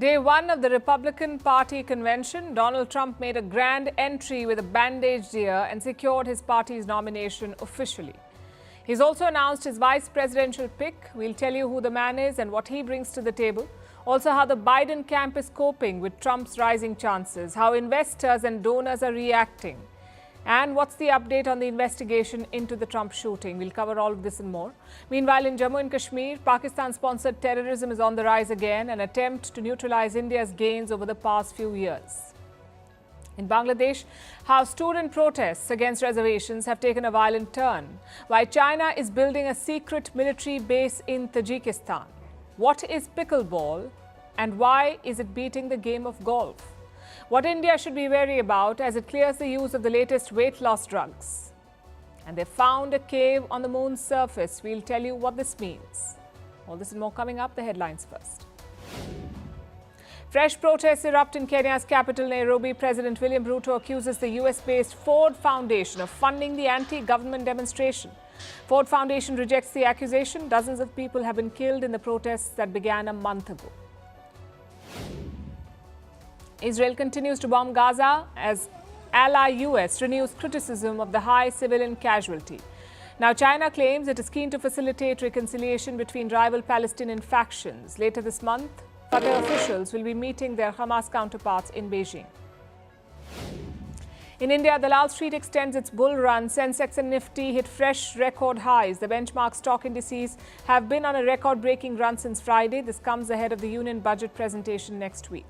Day one of the Republican Party convention, Donald Trump made a grand entry with a bandaged ear and secured his party's nomination officially. He's also announced his vice presidential pick. We'll tell you who the man is and what he brings to the table. Also, how the Biden camp is coping with Trump's rising chances, how investors and donors are reacting, and what's the update on the investigation into the Trump shooting. We'll cover all of this and more. Meanwhile, in Jammu and Kashmir, Pakistan-sponsored terrorism is on the rise again, an attempt to neutralize India's gains over the past few years. In Bangladesh, how student protests against reservations have taken a violent turn, why China is building a secret military base in Tajikistan. What is pickleball and why is it beating the game of golf? What India should be wary about as it clears the use of the latest weight loss drugs. And they found a cave on the moon's surface. We'll tell you what this means. All this and more coming up. The headlines first. Fresh protests erupt in Kenya's capital, Nairobi. President William Ruto accuses the US-based Ford Foundation of funding the anti-government demonstration. Ford Foundation rejects the accusation. Dozens of people have been killed in the protests that began a month ago. Israel continues to bomb Gaza as ally US renews criticism of the high civilian casualty. Now, China claims it is keen to facilitate reconciliation between rival Palestinian factions. Later this month, Qatar officials will be meeting their Hamas counterparts in Beijing. In India, the Lal Street extends its bull run. Sensex and Nifty hit fresh record highs. The benchmark stock indices have been on a record-breaking run since Friday. This comes ahead of the Union budget presentation next week.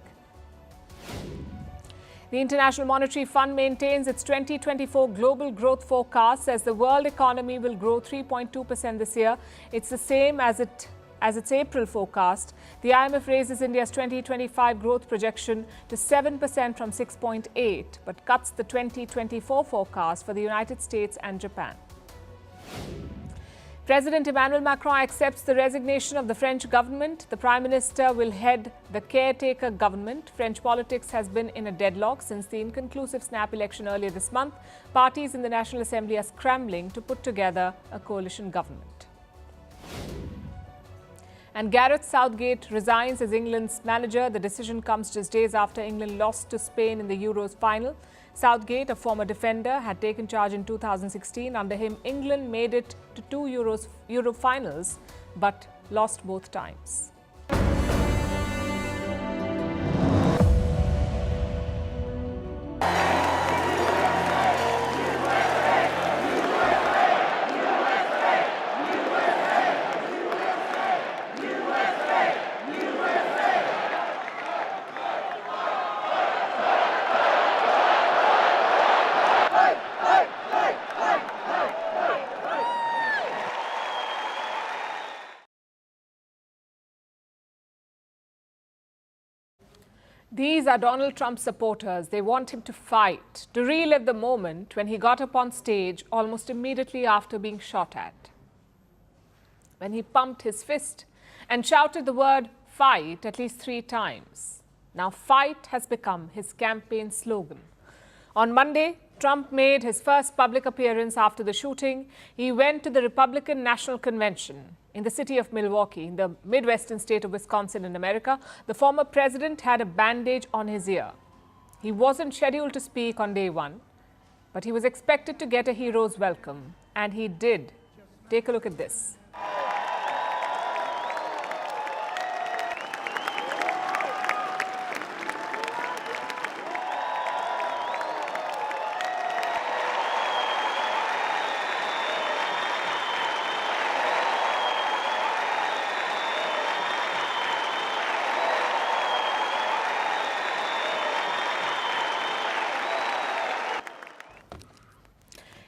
The International Monetary Fund maintains its 2024 global growth forecast as the world economy will grow 3.2% this year. It's the same as its April forecast. The IMF raises India's 2025 growth projection to 7% from 6.8%, but cuts the 2024 forecast for the United States and Japan. President Emmanuel Macron accepts the resignation of the French government. The Prime Minister will head the caretaker government. French politics has been in a deadlock since the inconclusive snap election earlier this month. Parties in the National Assembly are scrambling to put together a coalition government. And Gareth Southgate resigns as England's manager. The decision comes just days after England lost to Spain in the Euros final. Southgate, a former defender, had taken charge in 2016. Under him, England made it to two Euro finals, but lost both times. These are Donald Trump's supporters. They want him to fight, to relive the moment when he got up on stage almost immediately after being shot at. When he pumped his fist and shouted the word fight at least 3 times. Now, fight has become his campaign slogan. On Monday, Trump made his first public appearance after the shooting. He went to the Republican National Convention in the city of Milwaukee, in the Midwestern state of Wisconsin in America. The former president had a bandage on his ear. He wasn't scheduled to speak on day one, but he was expected to get a hero's welcome, and he did. Take a look at this.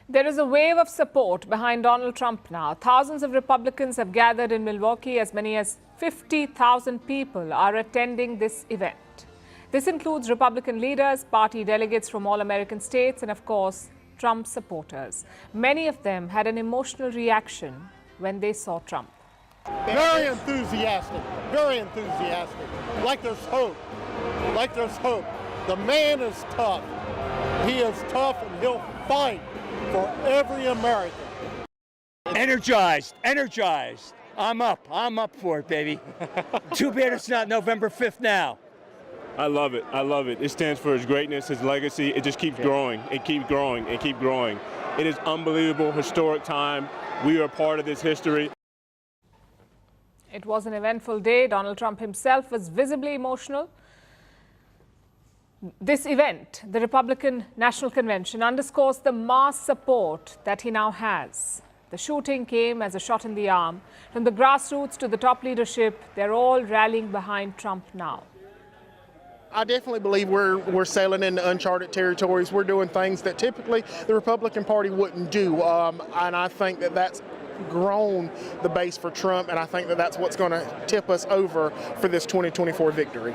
There is a wave of support behind Donald Trump now. Thousands of Republicans have gathered in Milwaukee. As many as 50,000 people are attending this event. This includes Republican leaders, party delegates from all American states, and of course, Trump supporters. Many of them had an emotional reaction when they saw Trump. Very enthusiastic, very enthusiastic. Like there's hope, like there's hope. The man is tough. He is tough and he'll fight for every American. Energized, energized. I'm up for it, baby. Too bad it's not November 5th now. I love it. I love it. It stands for his greatness, his legacy. It just keeps growing. It keeps growing and keep growing. It is unbelievable, historic time. We are part of this history. It was an eventful day. Donald Trump himself was visibly emotional. This event, the Republican National Convention, underscores the mass support that he now has. The shooting came as a shot in the arm. From the grassroots to the top leadership, they're all rallying behind Trump now. I definitely believe we're sailing into uncharted territories. We're doing things that typically the Republican Party wouldn't do, and I think that that's grown the base for Trump, and I think that that's what's going to tip us over for this 2024 victory.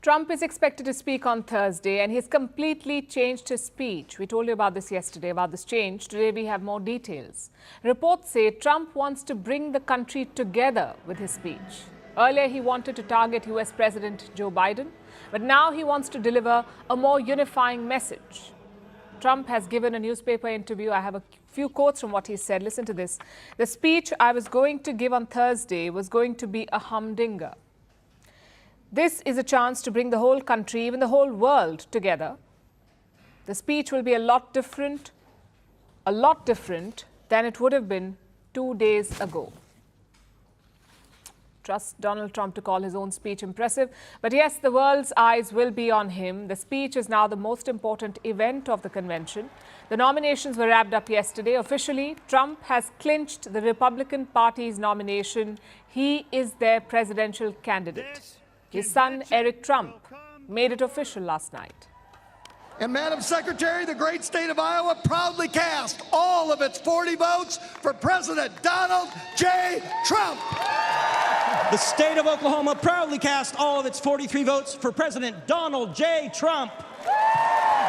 Trump is expected to speak on Thursday, and he's completely changed his speech. We told you about this yesterday, about this change. Today we have more details. Reports say Trump wants to bring the country together with his speech. Earlier, he wanted to target US President Joe Biden, but now he wants to deliver a more unifying message. Trump has given a newspaper interview. I have a few quotes from what he said. Listen to this. The speech I was going to give on Thursday was going to be a humdinger. This is a chance to bring the whole country, even the whole world, together. The speech will be a lot different than it would have been 2 days ago. Trust Donald Trump to call his own speech impressive. But yes, the world's eyes will be on him. The speech is now the most important event of the convention. The nominations were wrapped up yesterday. Officially, Trump has clinched the Republican Party's nomination. He is their presidential candidate. His son, Eric Trump, made it official last night. And Madam Secretary, the great state of Iowa proudly cast all of its 40 votes for President Donald J. Trump. The state of Oklahoma proudly cast all of its 43 votes for President Donald J. Trump.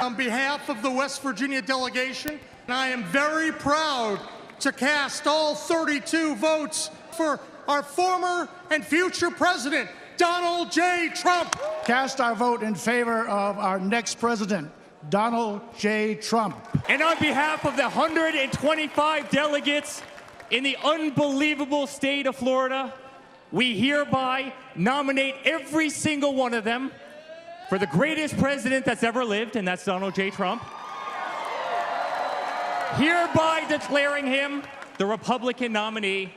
On behalf of the West Virginia delegation, I am very proud to cast all 32 votes for our former and future president, Donald J. Trump. Cast our vote in favor of our next president, Donald J. Trump. And on behalf of the 125 delegates in the unbelievable state of Florida, we hereby nominate every single one of them for the greatest president that's ever lived, and that's Donald J. Trump. Hereby declaring him the Republican nominee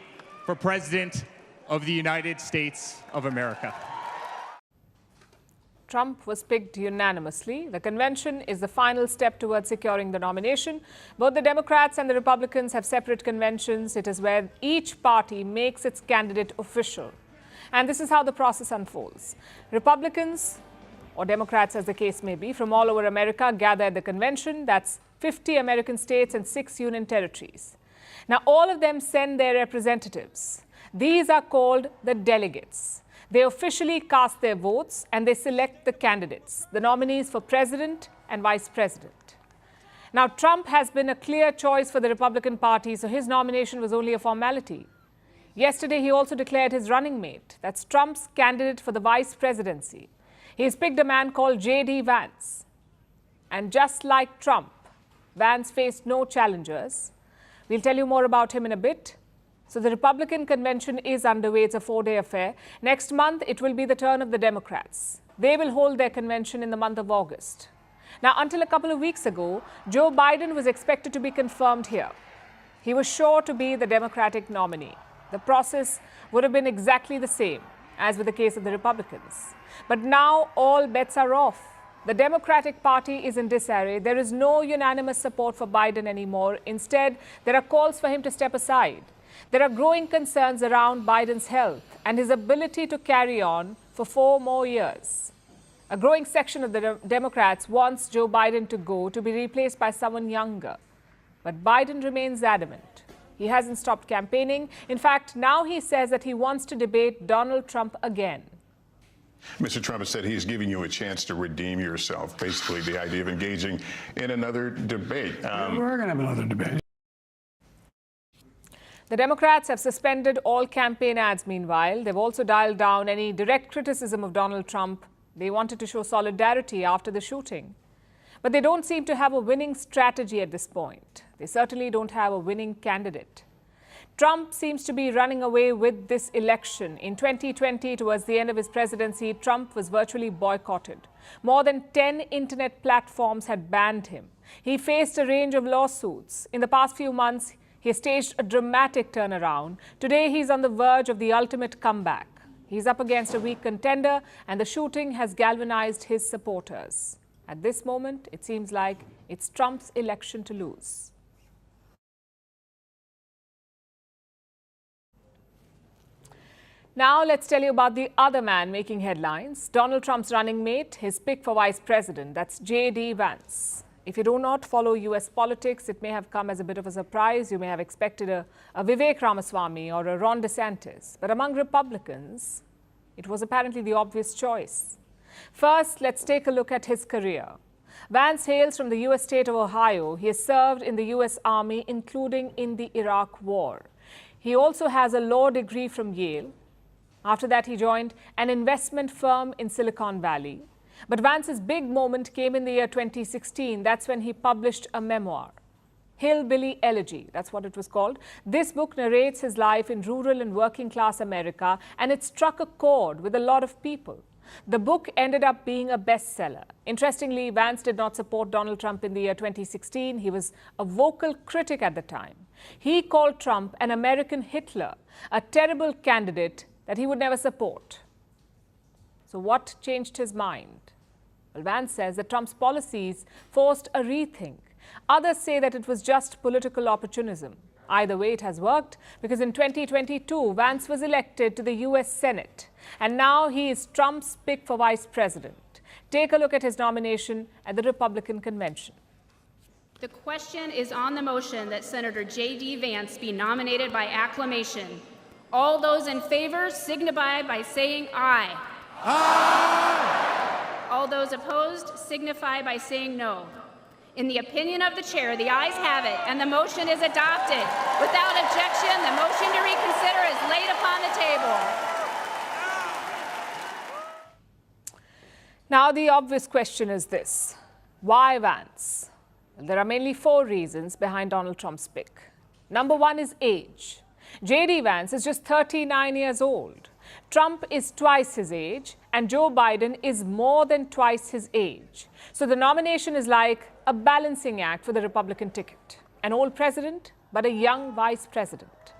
for President of the United States of America. Trump was picked unanimously. The convention is the final step towards securing the nomination. Both the Democrats and the Republicans have separate conventions. It is where each party makes its candidate official. And this is how the process unfolds. Republicans, or Democrats as the case may be, from all over America gather at the convention. That's 50 American states and 6 union territories. Now, all of them send their representatives. These are called the delegates. They officially cast their votes and they select the candidates, the nominees for president and vice president. Now, Trump has been a clear choice for the Republican Party, so his nomination was only a formality. Yesterday, he also declared his running mate. That's Trump's candidate for the vice presidency. He's picked a man called J.D. Vance. And just like Trump, Vance faced no challengers. We'll tell you more about him in a bit. So the Republican convention is underway. It's a 4-day affair. Next month, it will be the turn of the Democrats. They will hold their convention in the month of August. Now, until a couple of weeks ago, Joe Biden was expected to be confirmed here. He was sure to be the Democratic nominee. The process would have been exactly the same as with the case of the Republicans. But now all bets are off. The Democratic Party is in disarray. There is no unanimous support for Biden anymore. Instead, there are calls for him to step aside. There are growing concerns around Biden's health and his ability to carry on for 4 more years. A growing section of the Democrats wants Joe Biden to go to be replaced by someone younger. But Biden remains adamant. He hasn't stopped campaigning. In fact, now he says that he wants to debate Donald Trump again. Mr. Trump has said he's giving you a chance to redeem yourself, basically the idea of engaging in another debate. We're going to have another debate. The Democrats have suspended all campaign ads meanwhile. They've also dialed down any direct criticism of Donald Trump. They wanted to show solidarity after the shooting. But they don't seem to have a winning strategy at this point. They certainly don't have a winning candidate. Trump seems to be running away with this election. In 2020, towards the end of his presidency, Trump was virtually boycotted. More than 10 internet platforms had banned him. He faced a range of lawsuits. In the past few months, he staged a dramatic turnaround. Today, he's on the verge of the ultimate comeback. He's up against a weak contender, and the shooting has galvanized his supporters. At this moment, it seems like it's Trump's election to lose. Now, let's tell you about the other man making headlines, Donald Trump's running mate, his pick for vice president. That's J.D. Vance. If you do not follow U.S. politics, it may have come as a bit of a surprise. You may have expected a Vivek Ramaswamy or a Ron DeSantis. But among Republicans, it was apparently the obvious choice. First, let's take a look at his career. Vance hails from the U.S. state of Ohio. He has served in the U.S. Army, including in the Iraq War. He also has a law degree from Yale. After that, he joined an investment firm in Silicon Valley. But Vance's big moment came in the year 2016. That's when he published a memoir, Hillbilly Elegy. That's what it was called. This book narrates his life in rural and working class America, and it struck a chord with a lot of people. The book ended up being a bestseller. Interestingly, Vance did not support Donald Trump in the year 2016. He was a vocal critic at the time. He called Trump an American Hitler, a terrible candidate that he would never support. So what changed his mind? Well, Vance says that Trump's policies forced a rethink. Others say that it was just political opportunism. Either way, it has worked, because in 2022, Vance was elected to the U.S. Senate. And now he is Trump's pick for vice president. Take a look at his nomination at the Republican convention. The question is on the motion that Senator J.D. Vance be nominated by acclamation. All those in favor signify by saying aye. Aye! All those opposed signify by saying no. In the opinion of the chair, the ayes have it, and the motion is adopted. Without objection, the motion to reconsider is laid upon the table. Now, the obvious question is this: why Vance? Well, there are mainly 4 reasons behind Donald Trump's pick. Number 1 is age. J.D. Vance is just 39 years old. Trump is twice his age, and Joe Biden is more than twice his age. So the nomination is like a balancing act for the Republican ticket. An old president, but a young vice president.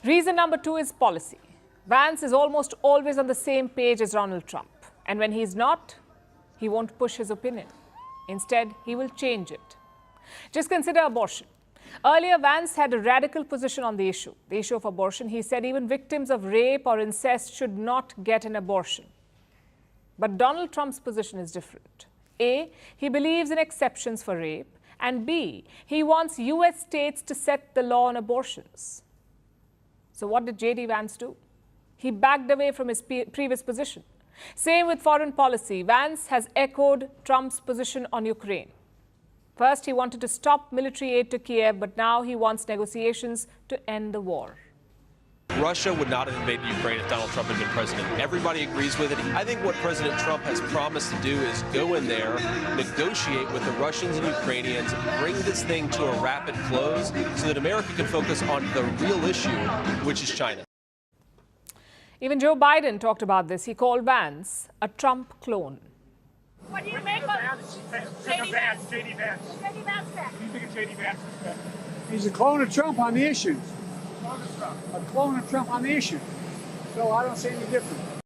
Reason number 2 is policy. Vance is almost always on the same page as Donald Trump. And when he's not, he won't push his opinion. Instead, he will change it. Just consider abortion. Earlier, Vance had a radical position on the issue of abortion. He said even victims of rape or incest should not get an abortion. But Donald Trump's position is different. A, he believes in exceptions for rape, and B, he wants U.S. states to set the law on abortions. So what did J.D. Vance do? He backed away from his previous position. Same with foreign policy. Vance has echoed Trump's position on Ukraine. First, he wanted to stop military aid to Kiev, but now he wants negotiations to end the war. Russia would not have invaded Ukraine if Donald Trump had been president. Everybody agrees with it. I think what President Trump has promised to do is go in there, negotiate with the Russians and Ukrainians, bring this thing to a rapid close so that America can focus on the real issue, which is China. Even Joe Biden talked about this. He called Vance a Trump clone. What do you make of J.D. Vance? J.D. Vance. J.D. Vance back. You think of J.D. Vance? He's a clone of Trump on the issues. A clone of Trump on the issue. So I don't see any difference.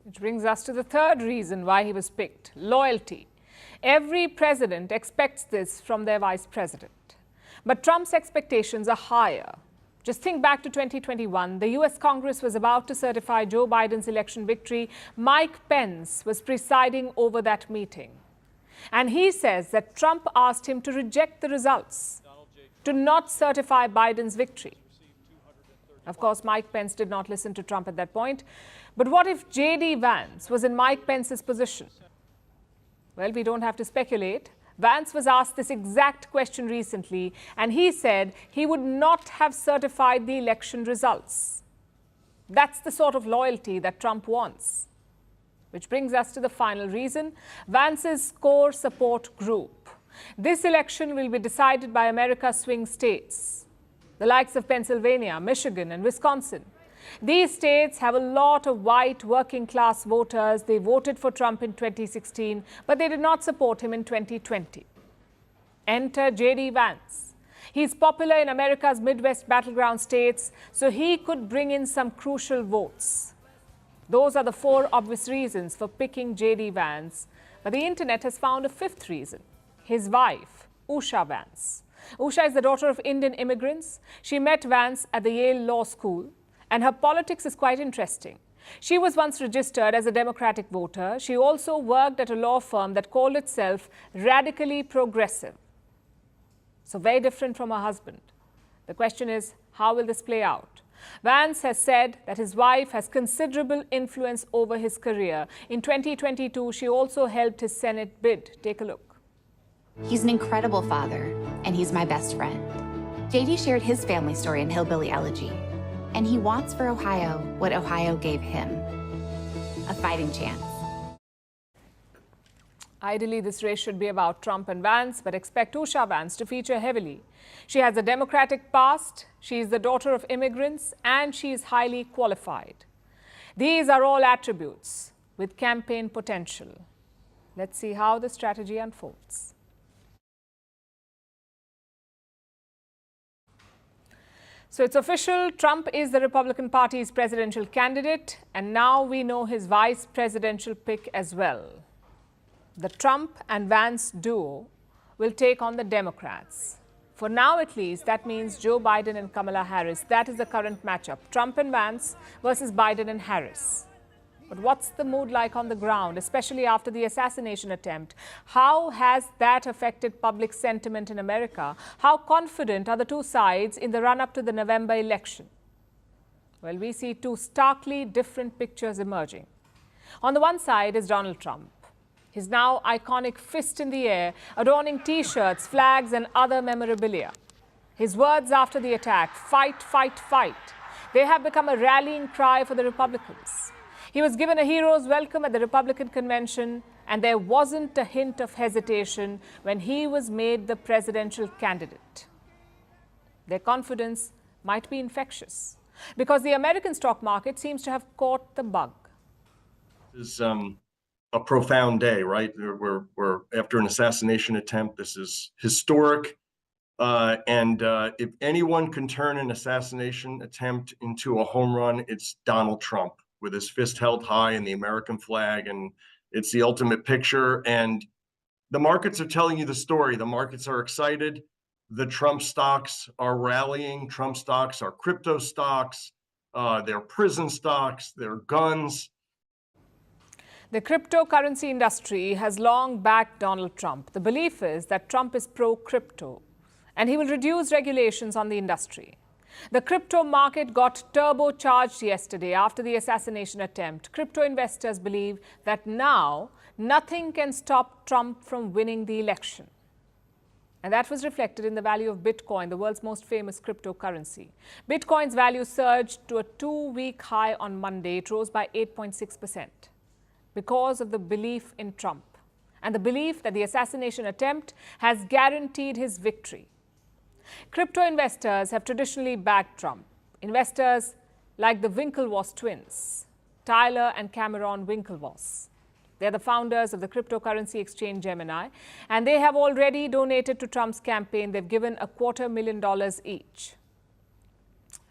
Which brings us to the third reason why he was picked: loyalty. Every president expects this from their vice president. But Trump's expectations are higher. Just think back to 2021. The U.S. Congress was about to certify Joe Biden's election victory. Mike Pence was presiding over that meeting. And he says that Trump asked him to reject the results, to not certify Biden's victory. Of course, Mike Pence did not listen to Trump at that point. But what if J.D. Vance was in Mike Pence's position? Well, we don't have to speculate. Vance was asked this exact question recently, and he said he would not have certified the election results. That's the sort of loyalty that Trump wants. Which brings us to the final reason: Vance's core support group. This election will be decided by America's swing states. the likes of Pennsylvania, Michigan, and Wisconsin. These states have a lot of white working-class voters. They voted for Trump in 2016, but they did not support him in 2020. Enter J.D. Vance. He's popular in America's Midwest battleground states, so he could bring in some crucial votes. Those are the 4 obvious reasons for picking J.D. Vance, but the internet has found a 5th reason: his wife, Usha Vance. Usha is the daughter of Indian immigrants. She met Vance at the Yale Law School, and her politics is quite interesting. She was once registered as a Democratic voter. She also worked at a law firm that called itself radically progressive. So very different from her husband. The question is, how will this play out? Vance has said that his wife has considerable influence over his career. In 2022, she also helped his Senate bid. Take a look. He's an incredible father, and he's my best friend. JD shared his family story in Hillbilly Elegy, and he wants for Ohio what Ohio gave him: a fighting chance. Ideally, this race should be about Trump and Vance, but expect Usha Vance to feature heavily. She has a Democratic past, she is the daughter of immigrants, and she is highly qualified. These are all attributes with campaign potential. Let's see how the strategy unfolds. So it's official, Trump is the Republican Party's presidential candidate, and now we know his vice presidential pick as well. The Trump and Vance duo will take on the Democrats. For now, at least, that means Joe Biden and Kamala Harris. That is the current matchup. Trump and Vance versus Biden and Harris. But what's the mood like on the ground, especially after the assassination attempt? How has that affected public sentiment in America? How confident are the two sides in the run-up to the November election? Well, we see 2 starkly different pictures emerging. On the one side is Donald Trump. His now iconic fist in the air, adorning T-shirts, flags, and other memorabilia. His words after the attack, "Fight, fight, fight," they have become a rallying cry for the Republicans. He was given a hero's welcome at the Republican convention, and there wasn't a hint of hesitation when he was made the presidential candidate. Their confidence might be infectious, because the American stock market seems to have caught the bug. This is a profound day, right? We're after an assassination attempt. This is historic. And if anyone can turn an assassination attempt into a home run, it's Donald Trump, with his fist held high in the American flag. And it's the ultimate picture. And the markets are telling you the story. The markets are excited. The Trump stocks are rallying. Trump stocks are crypto stocks. They're prison stocks. They're guns. The cryptocurrency industry has long backed Donald Trump. The belief is that Trump is pro-crypto, and he will reduce regulations on the industry. The crypto market got turbocharged yesterday after the assassination attempt. Crypto investors believe that now nothing can stop Trump from winning the election. And that was reflected in the value of Bitcoin, the world's most famous cryptocurrency. Bitcoin's value surged to a 2-week high on Monday. It rose by 8.6%. because of the belief in Trump and the belief that the assassination attempt has guaranteed his victory. Crypto investors have traditionally backed Trump. Investors like the Winklevoss twins, Tyler and Cameron Winklevoss. They're the founders of the cryptocurrency exchange Gemini, and they have already donated to Trump's campaign. They've given $250,000 each.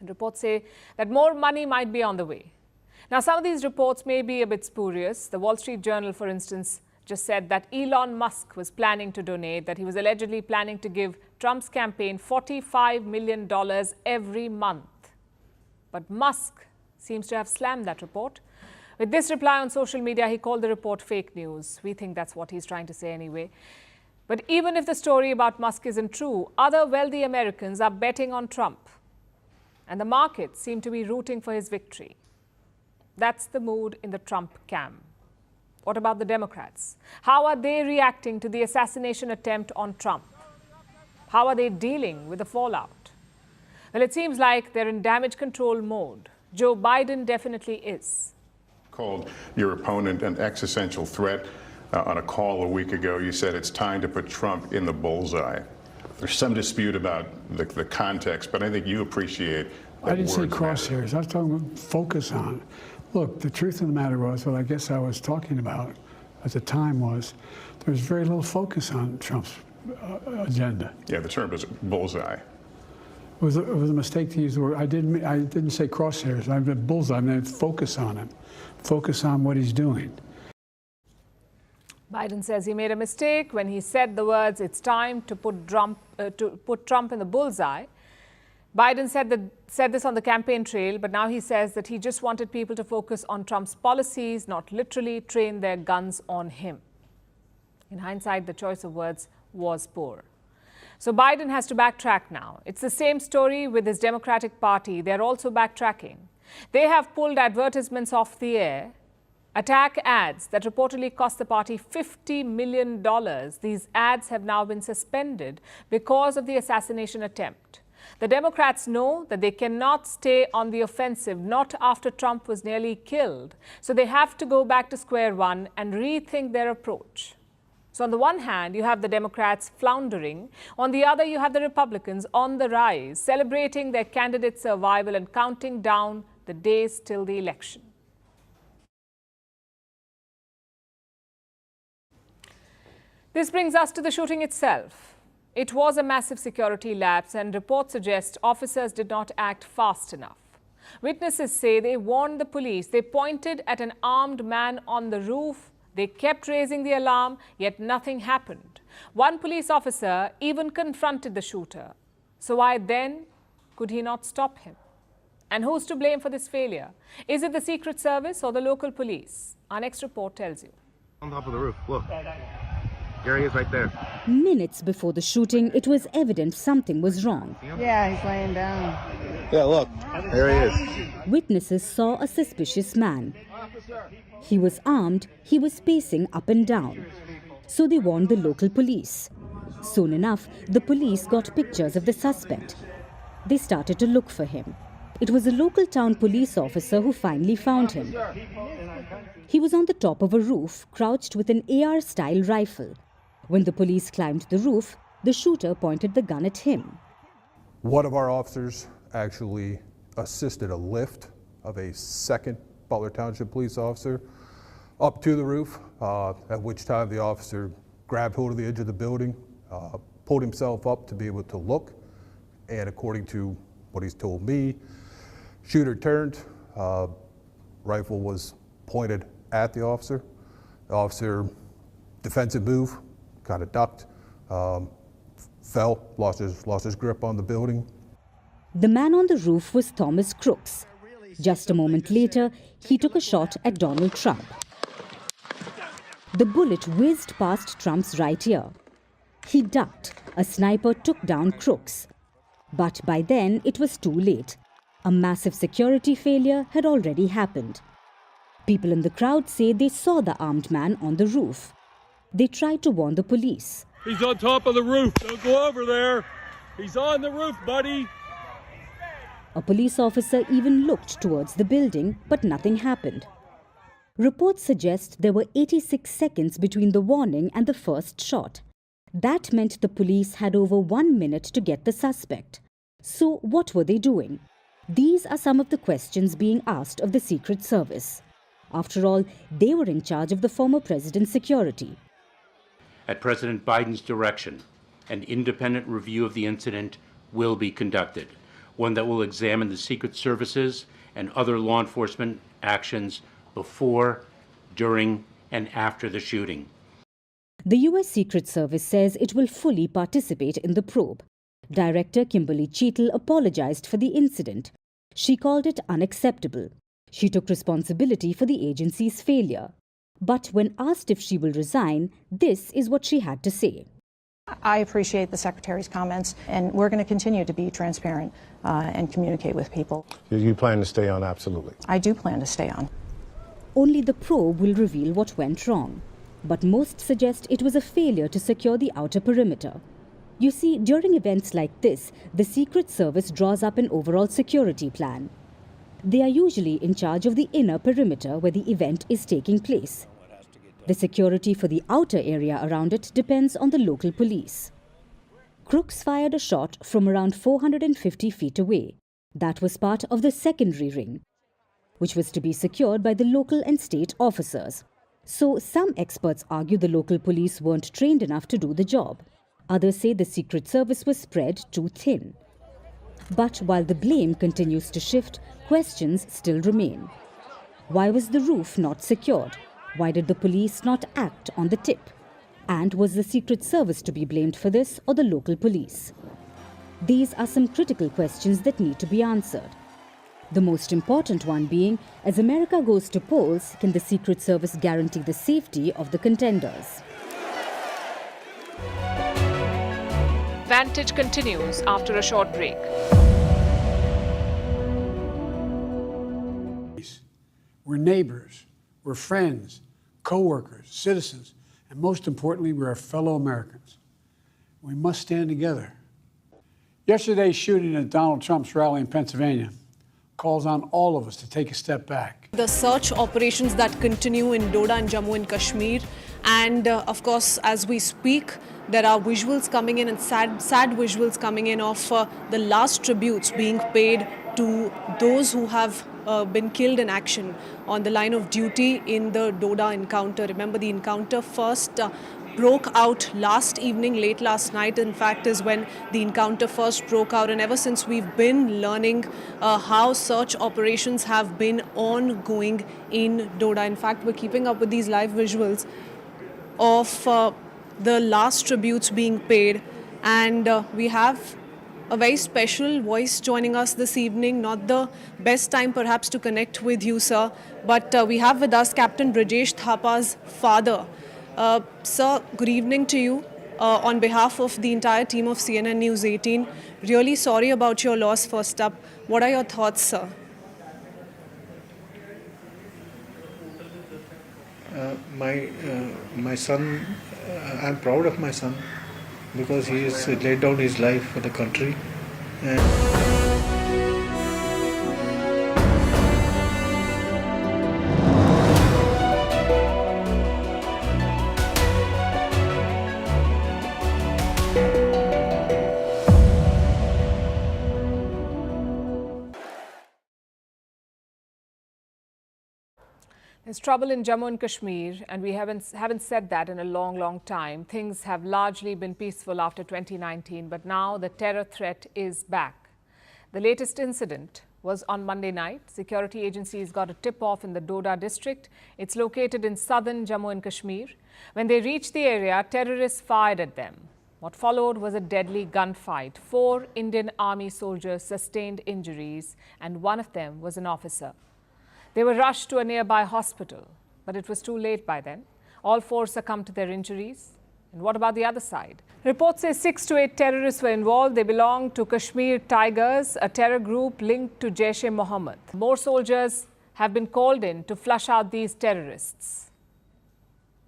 And reports say that more money might be on the way. Now, some of these reports may be a bit spurious. The Wall Street Journal, for instance, just said that Elon Musk was planning to donate, that he was allegedly planning to give Trump's campaign $45 million every month. But Musk seems to have slammed that report. With this reply on social media, he called the report fake news. We think that's what he's trying to say anyway. But even if the story about Musk isn't true, other wealthy Americans are betting on Trump. And the markets seem to be rooting for his victory. That's the mood in the Trump camp. What about the Democrats? How are they reacting to the assassination attempt on Trump? How are they dealing with the fallout? Well, it seems like they're in damage control mode. Joe Biden definitely is. Called your opponent an existential threat. On a call a week ago, you said it's time to put Trump in the bullseye. There's some dispute about the context, but I think you appreciate that I didn't say words crosshairs. I was talking about focus on. Look, the truth of the matter was, what I guess I was talking about at the time was, there was very little focus on Trump's agenda. Yeah, the term was bullseye. It was a mistake to use the word. I didn't say crosshairs. I meant bullseye. I meant focus on him. Focus on what he's doing. Biden says he made a mistake when he said the words, "It's time to put Trump in the bullseye." Biden said this on the campaign trail, but now he says that he just wanted people to focus on Trump's policies, not literally train their guns on him. In hindsight, the choice of words was poor. So Biden has to backtrack now. It's the same story with his Democratic Party. They're also backtracking. They have pulled advertisements off the air, attack ads that reportedly cost the party $50 million. These ads have now been suspended because of the assassination attempt. The Democrats know that they cannot stay on the offensive, not after Trump was nearly killed. So they have to go back to square one and rethink their approach. So on the one hand, you have the Democrats floundering. On the other, you have the Republicans on the rise, celebrating their candidate's survival and counting down the days till the election. This brings us to the shooting itself. It was a massive security lapse, and reports suggest officers did not act fast enough. Witnesses say they warned the police. They pointed at an armed man on the roof. They kept raising the alarm, yet nothing happened. One police officer even confronted the shooter. So why then could he not stop him? And who's to blame for this failure? Is it the Secret Service or the local police? Our next report tells you. On top of the roof, look. There he is right there. Minutes before the shooting, it was evident something was wrong. Yeah, he's laying down. Yeah, look. There he is. Witnesses saw a suspicious man. He was armed, he was pacing up and down. So they warned the local police. Soon enough, the police got pictures of the suspect. They started to look for him. It was a local town police officer who finally found him. He was on the top of a roof, crouched with an AR-style rifle. When the police climbed the roof, the shooter pointed the gun at him. One of our officers actually assisted a lift of a second Butler Township police officer up to the roof, at which time the officer grabbed hold of the edge of the building, pulled himself up to be able to look, and according to what he's told me, shooter turned, rifle was pointed at the officer. The officer, defensive move, kind of ducked, fell, lost his grip on the building. The man on the roof was Thomas Crooks. Just a moment later, he took a shot at Donald Trump. The bullet whizzed past Trump's right ear. He ducked. A sniper took down Crooks. But by then, it was too late. A massive security failure had already happened. People in the crowd say they saw the armed man on the roof. They tried to warn the police. He's on top of the roof. Don't go over there. He's on the roof, buddy. A police officer even looked towards the building, but nothing happened. Reports suggest there were 86 seconds between the warning and the first shot. That meant the police had over 1 minute to get the suspect. So what were they doing? These are some of the questions being asked of the Secret Service. After all, they were in charge of the former president's security. At President Biden's direction, an independent review of the incident will be conducted, one that will examine the Secret Services and other law enforcement actions before, during, and after the shooting. The U.S. Secret Service says it will fully participate in the probe. Director Kimberly Cheetle apologized for the incident. She called it unacceptable. She took responsibility for the agency's failure. But when asked if she will resign, this is what she had to say. I appreciate the Secretary's comments, and we're going to continue to be transparent and communicate with people. You plan to stay on? Absolutely. I do plan to stay on. Only the probe will reveal what went wrong. But most suggest it was a failure to secure the outer perimeter. You see, during events like this, the Secret Service draws up an overall security plan. They are usually in charge of the inner perimeter where the event is taking place. The security for the outer area around it depends on the local police. Crooks fired a shot from around 450 feet away. That was part of the secondary ring, which was to be secured by the local and state officers. So some experts argue the local police weren't trained enough to do the job. Others say the Secret Service was spread too thin. But while the blame continues to shift, questions still remain. Why was the roof not secured? Why did the police not act on the tip? And was the Secret Service to be blamed for this, or the local police? These are some critical questions that need to be answered. The most important one being, as America goes to polls, can the Secret Service guarantee the safety of the contenders? Vantage continues after a short break. We're neighbors, we're friends, co-workers, citizens, and most importantly, we're our fellow Americans. We must stand together. Yesterday's shooting at Donald Trump's rally in Pennsylvania calls on all of us to take a step back. The search operations that continue in Doda and Jammu and Kashmir, and of course, as we speak, there are visuals coming in, and sad visuals coming in of the last tributes being paid to those who have been killed in action on the line of duty in the Doda encounter. Remember, the encounter first broke out last evening, late last night, in fact, is when the encounter first broke out. And ever since, we've been learning how search operations have been ongoing in Doda. In fact, we're keeping up with these live visuals of the last tributes being paid. And we have a very special voice joining us this evening. Not the best time perhaps to connect with you, sir, but we have with us Captain Brajesh Thapa's father. Sir, good evening to you. On behalf of the entire team of CNN News 18, really sorry about your loss first up. What are your thoughts, sir? My son, I'm proud of my son because he has laid down his life for the country. There's trouble in Jammu and Kashmir, and we haven't said that in a long time. Things have largely been peaceful after 2019, but now the terror threat is back. The latest incident was on Monday night. Security agencies got a tip-off in the Doda district. It's located in southern Jammu and Kashmir. When they reached the area, terrorists fired at them. What followed was a deadly gunfight. 4 Indian Army soldiers sustained injuries, and one of them was an officer. They were rushed to a nearby hospital, but it was too late by then. All 4 succumbed to their injuries. And what about the other side? Reports say 6 to 8 terrorists were involved. They belong to Kashmir Tigers, a terror group linked to Jaish-e-Mohammed. More soldiers have been called in to flush out these terrorists.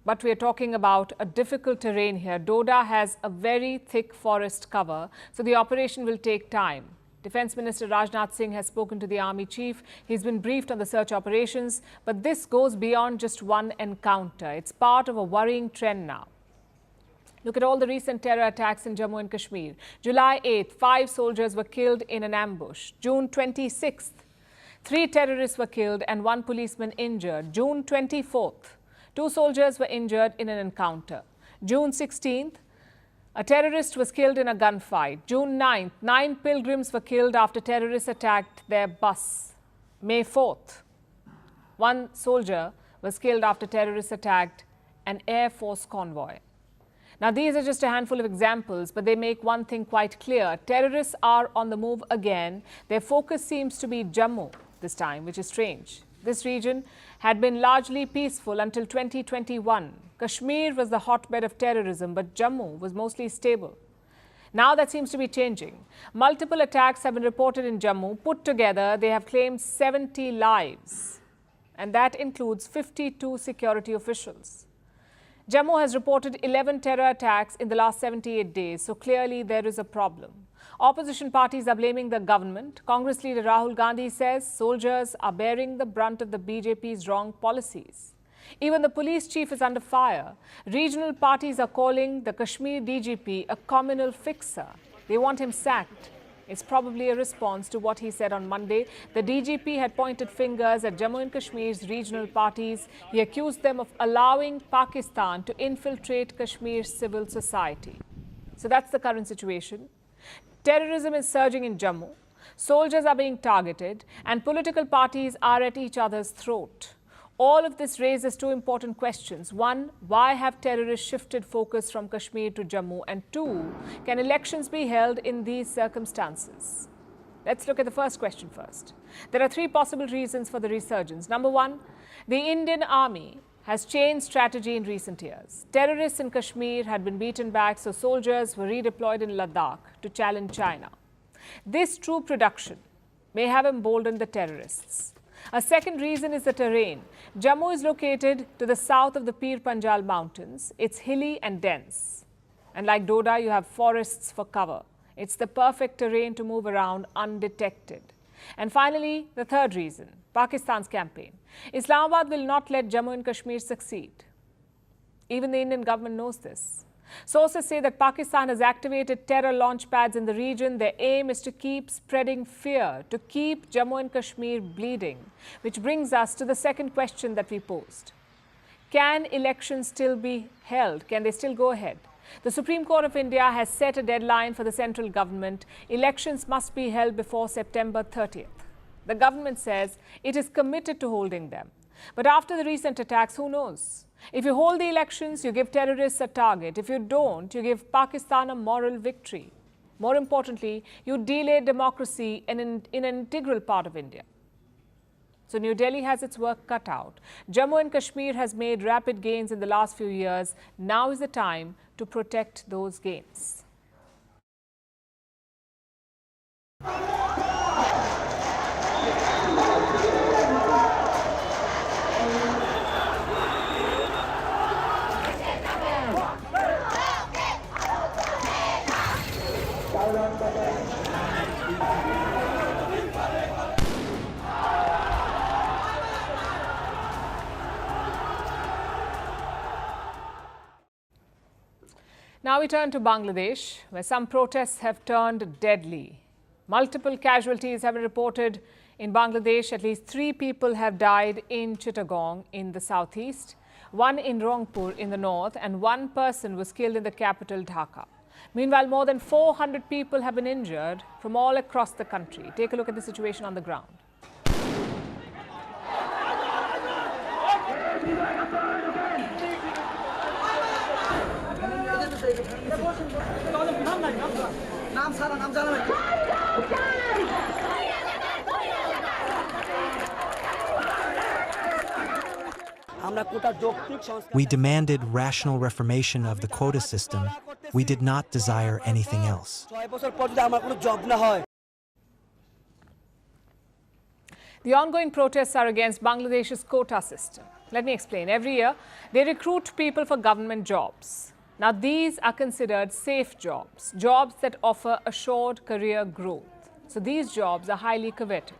But we are talking about a difficult terrain here. Doda has a very thick forest cover, so the operation will take time. Defence Minister Rajnath Singh has spoken to the Army Chief. He's been briefed on the search operations, but this goes beyond just one encounter. It's part of a worrying trend now. Look at all the recent terror attacks in Jammu and Kashmir. July 8th, 5 soldiers were killed in an ambush. June 26th, 3 terrorists were killed and 1 policeman injured. June 24th, 2 soldiers were injured in an encounter. June 16th, a terrorist was killed in a gunfight. June 9th, 9 pilgrims were killed after terrorists attacked their bus. May 4th, 1 soldier was killed after terrorists attacked an Air Force convoy. Now, these are just a handful of examples, but they make one thing quite clear. Terrorists are on the move again. Their focus seems to be Jammu this time, which is strange. This region had been largely peaceful until 2021. Kashmir was the hotbed of terrorism, but Jammu was mostly stable. Now that seems to be changing. Multiple attacks have been reported in Jammu. Put together, they have claimed 70 lives, and that includes 52 security officials. Jammu has reported 11 terror attacks in the last 78 days, so clearly there is a problem. Opposition parties are blaming the government. Congress leader Rahul Gandhi says soldiers are bearing the brunt of the BJP's wrong policies. Even the police chief is under fire. Regional parties are calling the Kashmir DGP a communal fixer. They want him sacked. It's probably a response to what he said on Monday. The DGP had pointed fingers at Jammu and Kashmir's regional parties. He accused them of allowing Pakistan to infiltrate Kashmir's civil society. So that's the current situation. Terrorism is surging in Jammu. Soldiers are being targeted and political parties are at each other's throat. All of this raises two important questions. One, why have terrorists shifted focus from Kashmir to Jammu? And two, can elections be held in these circumstances? Let's look at the first question first. There are three possible reasons for the resurgence. Number one, the Indian Army has changed strategy in recent years. Terrorists in Kashmir had been beaten back, so soldiers were redeployed in Ladakh to challenge China. This troop production may have emboldened the terrorists. A second reason is the terrain. Jammu is located to the south of the Pir Panjal Mountains. It's hilly and dense. And like Doda, you have forests for cover. It's the perfect terrain to move around undetected. And finally, the third reason, Pakistan's campaign. Islamabad will not let Jammu and Kashmir succeed. Even the Indian government knows this. Sources say that Pakistan has activated terror launch pads in the region. Their aim is to keep spreading fear, to keep Jammu and Kashmir bleeding. Which brings us to the second question that we posed. Can elections still be held? Can they still go ahead? The Supreme Court of India has set a deadline for the central government. Elections must be held before September 30th. The government says it is committed to holding them. But after the recent attacks, who knows? If you hold the elections, you give terrorists a target. If you don't, you give Pakistan a moral victory. More importantly, you delay democracy in an integral part of India. So New Delhi has its work cut out. Jammu and Kashmir has made rapid gains in the last few years. Now is the time to protect those gains. Now we turn to Bangladesh, where some protests have turned deadly. Multiple casualties have been reported in Bangladesh. At least 3 people have died in Chittagong in the southeast, 1 in Rangpur in the north, and 1 person was killed in the capital, Dhaka. Meanwhile, more than 400 people have been injured from all across the country. Take a look at the situation on the ground. We demanded rational reformation of the quota system. We did not desire anything else. The ongoing protests are against Bangladesh's quota system. Let me explain. Every year, they recruit people for government jobs. Now, these are considered safe jobs, jobs that offer assured career growth. So these jobs are highly coveted.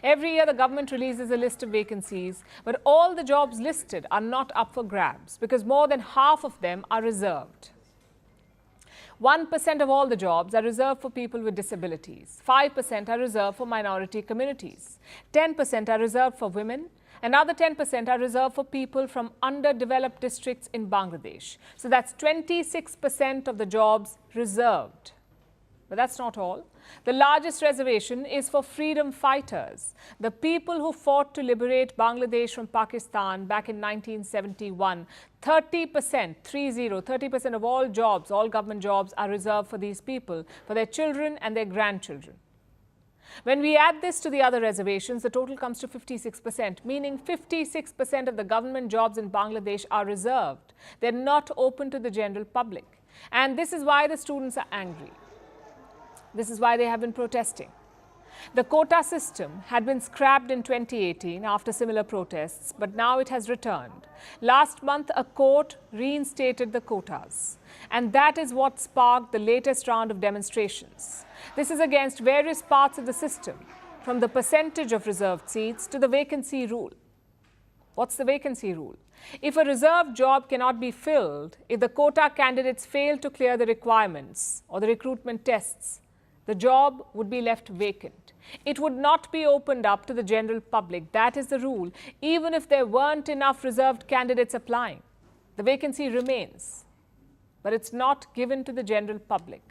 Every year, the government releases a list of vacancies, but all the jobs listed are not up for grabs because more than half of them are reserved. 1% of all the jobs are reserved for people with disabilities. 5% are reserved for minority communities. 10% are reserved for women. Another 10% are reserved for people from underdeveloped districts in Bangladesh. So that's 26% of the jobs reserved. But that's not all. The largest reservation is for freedom fighters, the people who fought to liberate Bangladesh from Pakistan back in 1971. 30% of all jobs, all government jobs are reserved for these people, for their children and their grandchildren. When we add this to the other reservations, the total comes to 56%, meaning 56% of the government jobs in Bangladesh are reserved. They're not open to the general public. And this is why the students are angry. This is why they have been protesting. The quota system had been scrapped in 2018 after similar protests, but now it has returned. Last month, a court reinstated the quotas, and that is what sparked the latest round of demonstrations. This is against various parts of the system, from the percentage of reserved seats to the vacancy rule. What's the vacancy rule? If a reserved job cannot be filled, if the quota candidates fail to clear the requirements or the recruitment tests, the job would be left vacant. It would not be opened up to the general public. That is the rule, even if there weren't enough reserved candidates applying. The vacancy remains, but it's not given to the general public.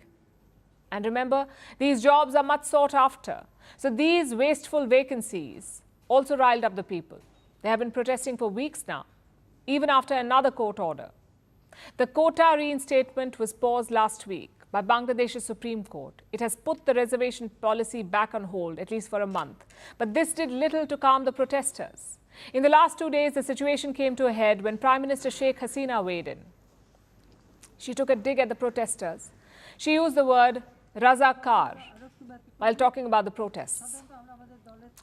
And remember, these jobs are much sought after. So these wasteful vacancies also riled up the people. They have been protesting for weeks now, even after another court order. The quota reinstatement was paused last week by Bangladesh's Supreme Court. It has put the reservation policy back on hold, at least for a month. But this did little to calm the protesters. In the last 2 days, the situation came to a head when Prime Minister Sheikh Hasina weighed in. She took a dig at the protesters. She used the word Razakar while talking about the protests.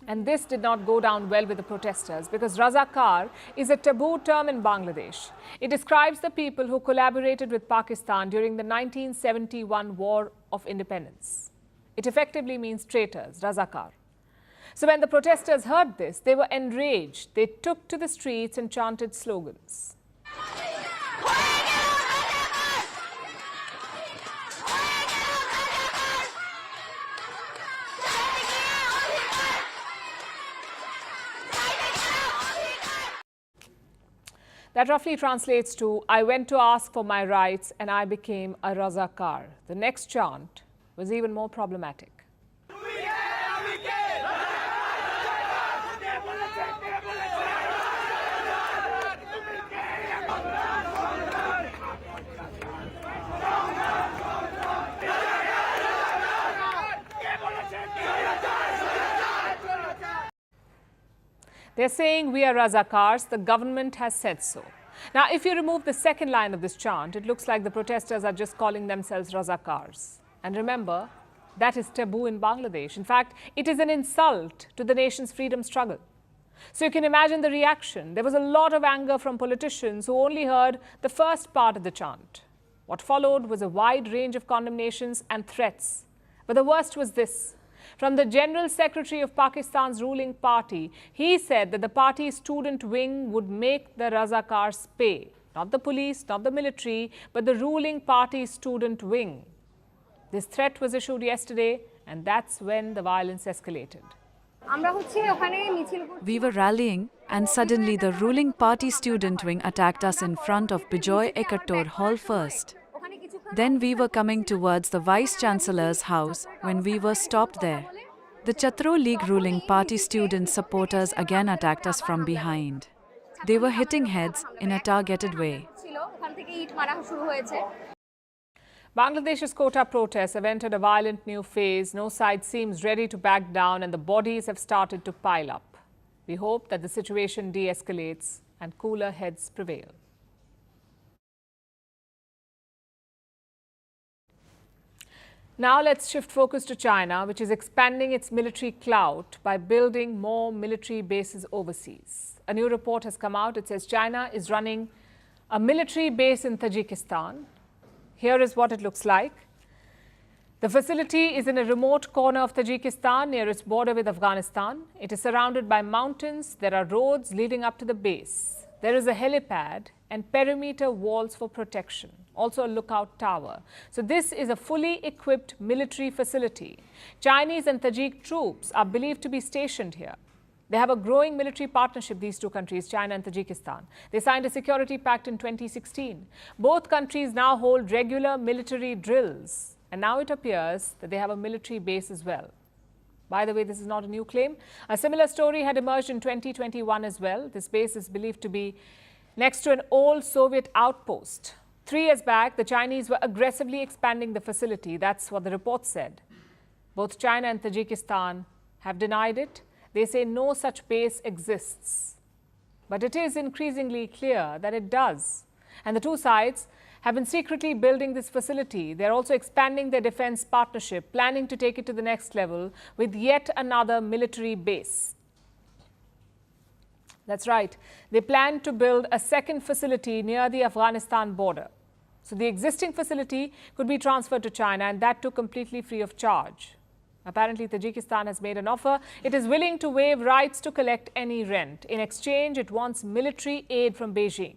And this did not go down well with the protesters because Razakar is a taboo term in Bangladesh. It describes the people who collaborated with Pakistan during the 1971 War of Independence. It effectively means traitors, Razakar. So when the protesters heard this, they were enraged. They took to the streets and chanted slogans. That roughly translates to, I went to ask for my rights and I became a Razakar. The next chant was even more problematic. They're saying we are Razakars, the government has said so. Now, if you remove the second line of this chant, it looks like the protesters are just calling themselves Razakars. And remember, that is taboo in Bangladesh. In fact, it is an insult to the nation's freedom struggle. So you can imagine the reaction. There was a lot of anger from politicians who only heard the first part of the chant. What followed was a wide range of condemnations and threats. But the worst was this. From the General Secretary of Pakistan's ruling party, he said that the party's student wing would make the Razakars pay. Not the police, not the military, but the ruling party's student wing. This threat was issued yesterday, and that's when the violence escalated. We were rallying, and suddenly the ruling party student wing attacked us in front of Bijoy Ekattor Hall first. Then we were coming towards the Vice-Chancellor's house when we were stopped there. The Chhatro League ruling party student supporters again attacked us from behind. They were hitting heads in a targeted way. Bangladesh's quota protests have entered a violent new phase. No side seems ready to back down and the bodies have started to pile up. We hope that the situation de-escalates and cooler heads prevail. Now let's shift focus to China, which is expanding its military clout by building more military bases overseas. A new report has come out. It says China is running a military base in Tajikistan. Here is what it looks like. The facility is in a remote corner of Tajikistan near its border with Afghanistan. It is surrounded by mountains. There are roads leading up to the base. There is a helipad and perimeter walls for protection. Also a lookout tower. So this is a fully equipped military facility. Chinese and Tajik troops are believed to be stationed here. They have a growing military partnership, these two countries, China and Tajikistan. They signed a security pact in 2016. Both countries now hold regular military drills. And now it appears that they have a military base as well. By the way, this is not a new claim. A similar story had emerged in 2021 as well. This base is believed to be next to an old Soviet outpost. 3 years back, the Chinese were aggressively expanding the facility. That's what the report said. Both China and Tajikistan have denied it. They say no such base exists. But it is increasingly clear that it does. And the two sides have been secretly building this facility. They're also expanding their defense partnership, planning to take it to the next level with yet another military base. That's right. They plan to build a second facility near the Afghanistan border. So the existing facility could be transferred to China, and that too completely free of charge. Apparently, Tajikistan has made an offer. It is willing to waive rights to collect any rent. In exchange, it wants military aid from Beijing.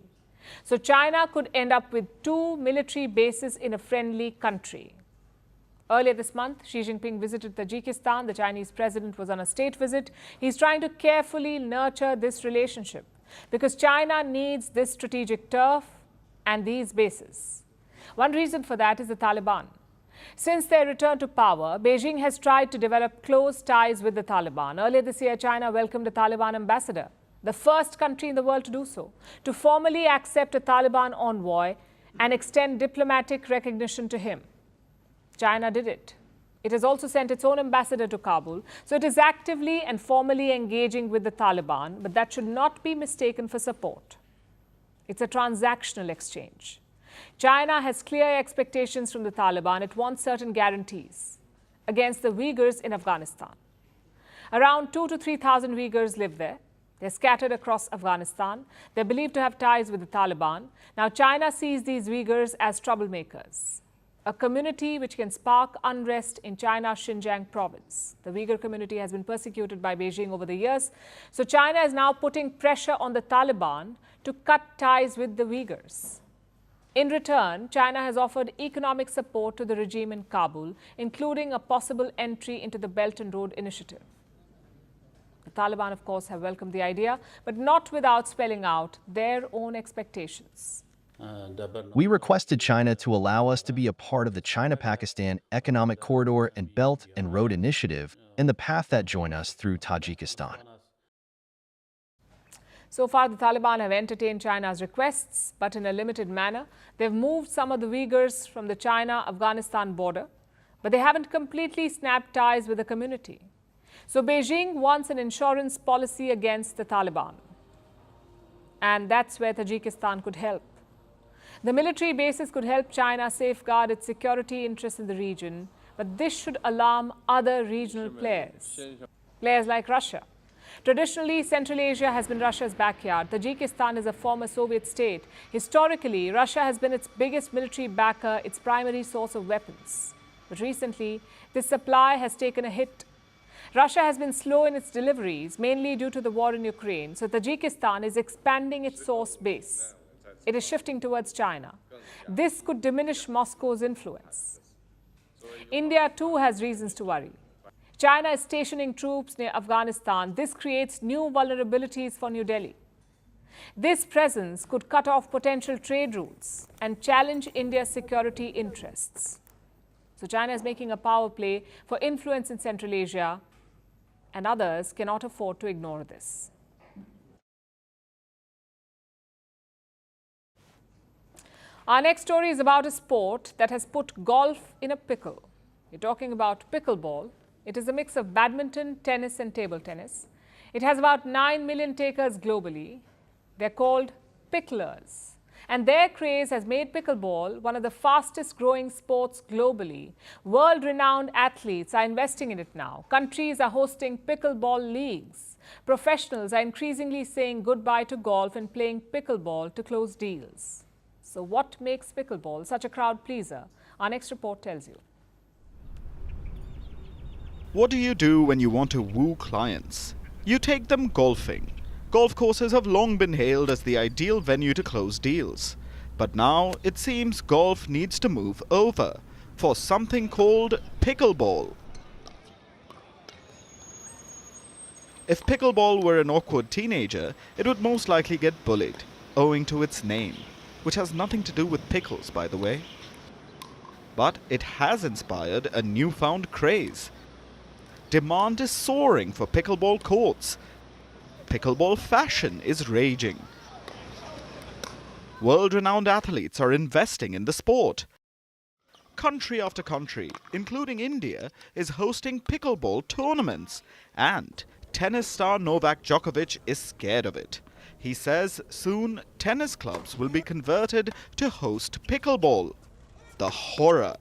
So China could end up with 2 military bases in a friendly country. Earlier this month, Xi Jinping visited Tajikistan. The Chinese president was on a state visit. He's trying to carefully nurture this relationship because China needs this strategic turf and these bases. One reason for that is the Taliban. Since their return to power, Beijing has tried to develop close ties with the Taliban. Earlier this year, China welcomed a Taliban ambassador, the first country in the world to do so, to formally accept a Taliban envoy and extend diplomatic recognition to him. China did it. It has also sent its own ambassador to Kabul, so it is actively and formally engaging with the Taliban, but that should not be mistaken for support. It's a transactional exchange. China has clear expectations from the Taliban. It wants certain guarantees against the Uyghurs in Afghanistan. Around 2,000 to 3,000 Uyghurs live there. They're scattered across Afghanistan. They're believed to have ties with the Taliban. Now, China sees these Uyghurs as troublemakers, a community which can spark unrest in China's Xinjiang province. The Uyghur community has been persecuted by Beijing over the years. So China is now putting pressure on the Taliban to cut ties with the Uyghurs. In return, China has offered economic support to the regime in Kabul, including a possible entry into the Belt and Road Initiative. The Taliban, of course, have welcomed the idea, but not without spelling out their own expectations. We requested China to allow us to be a part of the China-Pakistan Economic Corridor and Belt and Road Initiative and the path that join us through Tajikistan. So far, the Taliban have entertained China's requests, but in a limited manner. They've moved some of the Uyghurs from the China-Afghanistan border, but they haven't completely snapped ties with the community. So Beijing wants an insurance policy against the Taliban. And that's where Tajikistan could help. The military bases could help China safeguard its security interests in the region, but this should alarm other regional players like Russia. Traditionally, Central Asia has been Russia's backyard. Tajikistan is a former Soviet state. Historically, Russia has been its biggest military backer, its primary source of weapons. But recently, this supply has taken a hit. Russia has been slow in its deliveries, mainly due to the war in Ukraine. So Tajikistan is expanding its source base. It is shifting towards China. This could diminish Moscow's influence. India, too, has reasons to worry. China is stationing troops near Afghanistan. This creates new vulnerabilities for New Delhi. This presence could cut off potential trade routes and challenge India's security interests. So China is making a power play for influence in Central Asia, and others cannot afford to ignore this. Our next story is about a sport that has put golf in a pickle. We're talking about pickleball. It is a mix of badminton, tennis and table tennis. It has about 9 million takers globally. They're called picklers. And their craze has made pickleball one of the fastest growing sports globally. World-renowned athletes are investing in it now. Countries are hosting pickleball leagues. Professionals are increasingly saying goodbye to golf and playing pickleball to close deals. So what makes pickleball such a crowd pleaser? Our next report tells you. What do you do when you want to woo clients? You take them golfing. Golf courses have long been hailed as the ideal venue to close deals. But now it seems golf needs to move over for something called pickleball. If pickleball were an awkward teenager, it would most likely get bullied, owing to its name, which has nothing to do with pickles, by the way. But it has inspired a newfound craze. Demand is soaring for pickleball courts. Pickleball fashion is raging. World-renowned athletes are investing in the sport. Country after country, including India, is hosting pickleball tournaments. And tennis star Novak Djokovic is scared of it. He says soon tennis clubs will be converted to host pickleball. The horror.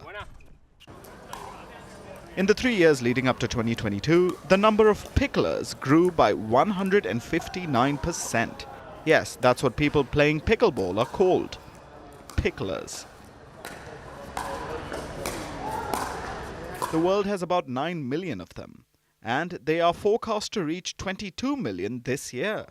In the 3 years leading up to 2022, the number of picklers grew by 159%. Yes, that's what people playing pickleball are called. Picklers. The world has about 9 million of them, and they are forecast to reach 22 million this year,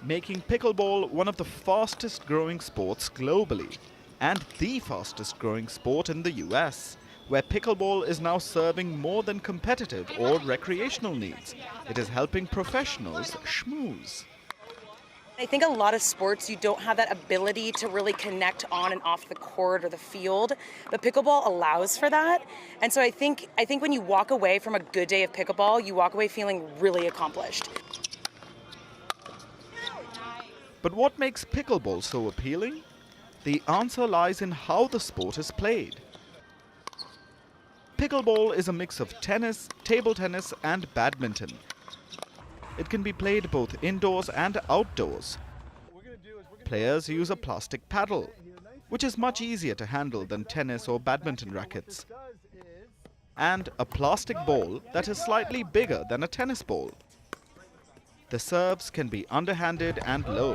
making pickleball one of the fastest growing sports globally and the fastest growing sport in the US, where pickleball is now serving more than competitive or recreational needs. It is helping professionals schmooze. I think a lot of sports, you don't have that ability to really connect on and off the court or the field, but pickleball allows for that. And so I think when you walk away from a good day of pickleball, you walk away feeling really accomplished. But what makes pickleball so appealing? The answer lies in how the sport is played. Pickleball is a mix of tennis, table tennis, and badminton. It can be played both indoors and outdoors. Players use a plastic paddle, which is much easier to handle than tennis or badminton rackets, and a plastic ball that is slightly bigger than a tennis ball. The serves can be underhanded and low.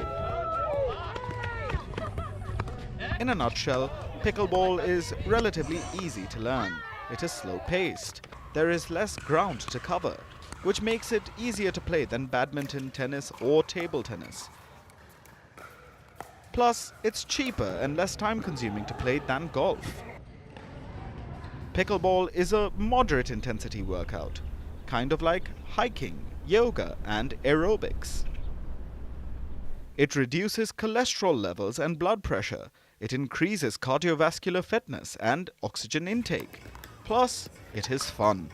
In a nutshell, pickleball is relatively easy to learn. It is slow-paced. There is less ground to cover, which makes it easier to play than badminton, tennis, or table tennis. Plus, it's cheaper and less time-consuming to play than golf. Pickleball is a moderate intensity workout, kind of like hiking, yoga, and aerobics. It reduces cholesterol levels and blood pressure. It increases cardiovascular fitness and oxygen intake. Plus, it is fun.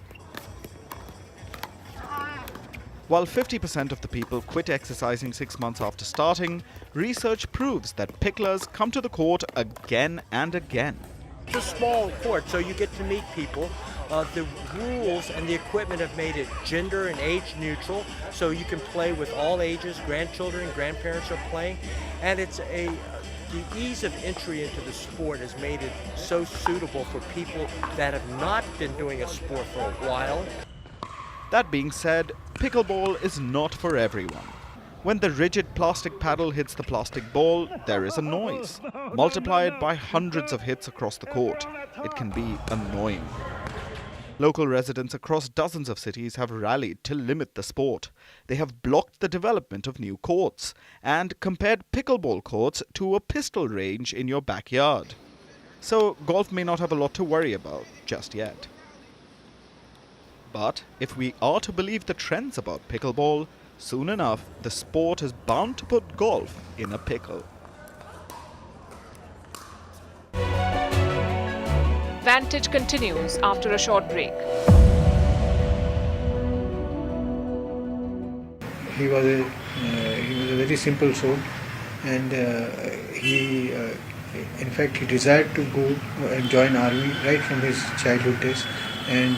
While 50% of the people quit exercising 6 months after starting, research proves that picklers come to the court again and again. It's a small court, so you get to meet people. The rules and the equipment have made it gender and age neutral, so you can play with all ages. Grandchildren, grandparents are playing, and the ease of entry into the sport has made it so suitable for people that have not been doing a sport for a while. That being said, pickleball is not for everyone. When the rigid plastic paddle hits the plastic ball, there is a noise. Multiply it by hundreds of hits across the court. It can be annoying. Local residents across dozens of cities have rallied to limit the sport. They have blocked the development of new courts and compared pickleball courts to a pistol range in your backyard. So golf may not have a lot to worry about just yet. But if we are to believe the trends about pickleball, soon enough the sport is bound to put golf in a pickle. Vantage continues after a short break. He was a very simple soul, and in fact, he desired to go and join army right from his childhood days, and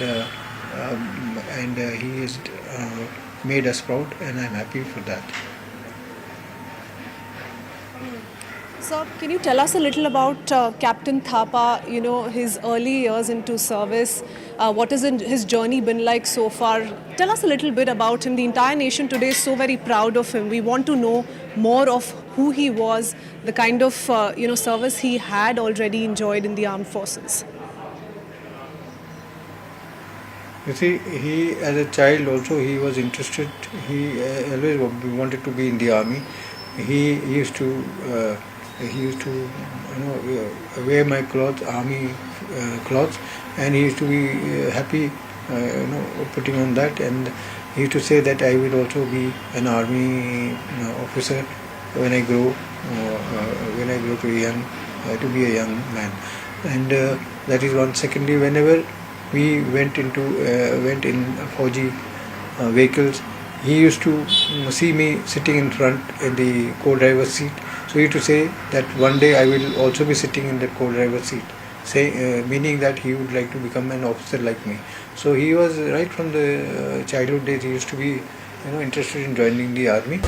he has made us proud, and I'm happy for that. Sir, can you tell us a little about Captain Thapa, his early years into service? What has his journey been like so far? Tell us a little bit about him. The entire nation today is so very proud of him. We want to know more of who he was, the kind of service he had already enjoyed in the armed forces. You see, he as a child also he was interested. He always wanted to be in the army. He used to wear my clothes, army clothes, and he used to be happy putting on that, and he used to say that I will also be an army officer when I grow to be a young man. And that is one. Secondly, whenever we went in Fauji vehicles, he used to see me sitting in front in the co-driver's seat. So he used to say that one day I will also be sitting in the co-driver's seat, meaning that he would like to become an officer like me. So he was right from the childhood days. He used to be interested in joining the army.